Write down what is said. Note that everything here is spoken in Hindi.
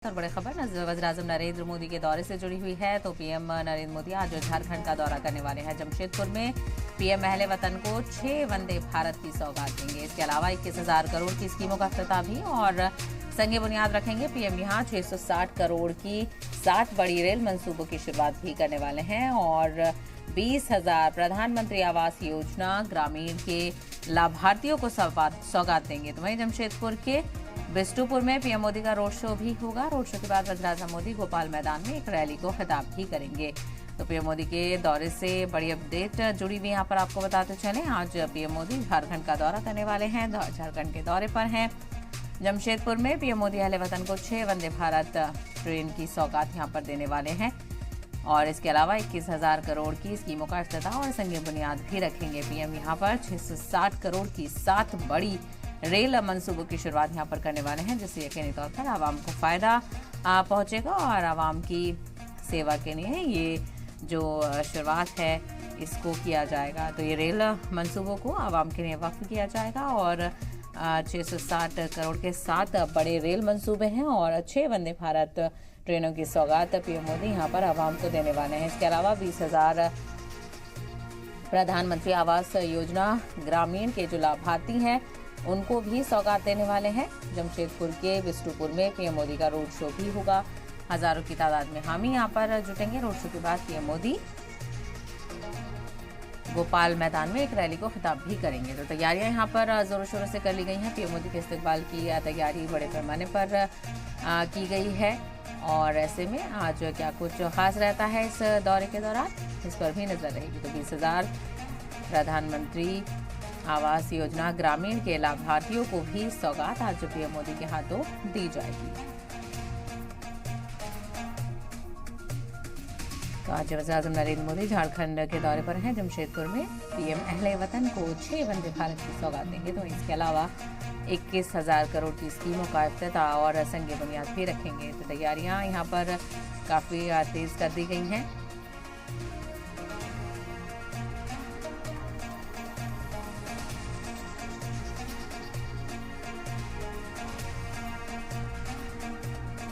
और बड़ी खबर वज़ीर-ए-आज़म नरेंद्र मोदी के दौरे से जुड़ी हुई है। तो पीएम नरेंद्र मोदी आज झारखंड का दौरा करने वाले हैं। जमशेदपुर में पीएम अहले वतन को 6 वंदे भारत की सौगात देंगे। इसके अलावा 21,000 करोड़ की स्कीमों का इफ्तिताह भी और संग बुनियाद रखेंगे। पीएम यहां 660 करोड़ की 7 बड़ी रेल मंसूबों की शुरुआत भी करने वाले हैं और 20,000 प्रधानमंत्री आवास योजना ग्रामीण के लाभार्थियों को सौगात देंगे। तो वहीं जमशेदपुर के बिष्टुपुर में पीएम मोदी का रोड शो भी होगा। रोड शो के बाद वज़ीर-ए-आज़म मोदी गोपाल मैदान में एक रैली को खिताब भी करेंगे। तो पीएम मोदी के दौरे से बड़ी अपडेट जुड़ी हुई यहाँ पर आपको बताते चलें। आज पीएम मोदी झारखंड का दौरा करने वाले हैं। झारखंड के दौरे पर हैं। जमशेदपुर में पीएम मोदी अहले वतन को 6 वंदे भारत ट्रेन की सौगात यहाँ पर देने वाले हैं और इसके अलावा 21,000 करोड़ की स्कीमों का इफ्तिताह और संग बुनियाद भी रखेंगे। पीएम यहाँ पर 660 करोड़ की 7 बड़ी रेल मंसूबों की शुरुआत यहाँ पर करने वाले हैं, जिससे यकीनी तौर पर आवाम को फ़ायदा पहुँचेगा और आवाम की सेवा के लिए ये जो शुरुआत है इसको किया जाएगा। तो ये रेल मंसूबों को आवाम के लिए वक्फ किया जाएगा और 660 करोड़ के 7 बड़े रेल मंसूबे हैं और 6 वंदे भारत ट्रेनों की सौगात पीएम मोदी यहाँ पर आवाम को देने वाले हैं। इसके अलावा 20,000 प्रधानमंत्री आवास योजना ग्रामीण के जो लाभार्थी हैं उनको भी सौगात देने वाले हैं। जमशेदपुर के बिष्टुपुर में पीएम मोदी का रोड शो भी होगा। हजारों की तादाद में हामी यहाँ पर जुटेंगे। रोड शो के बाद पीएम मोदी गोपाल मैदान में एक रैली को खिताब भी करेंगे। तो तैयारियां यहाँ पर जोरों शोरों से कर ली गई हैं। पीएम मोदी के इस्तकबाल की तैयारी बड़े पैमाने पर की गई है और ऐसे में आज क्या कुछ खास रहता है इस दौरे के दौरान, इस पर भी नजर रहेगी। तो 20,000 प्रधानमंत्री आवास योजना ग्रामीण के लाभार्थियों को भी सौगात आज पीएम मोदी के हाथों दी जाएगी। तो आज वज़ीर-ए-आज़म नरेंद्र मोदी झारखंड के दौरे पर हैं। जमशेदपुर में पीएम अहले वतन को 6 वंदे भारत की सौगात देंगे। तो इसके अलावा 21,000 करोड़ की स्कीमों का इफ्तिताह और संग बुनियाद भी रखेंगे। तो तैयारियां यहाँ पर काफ़ी तेज़ कर दी गई हैं।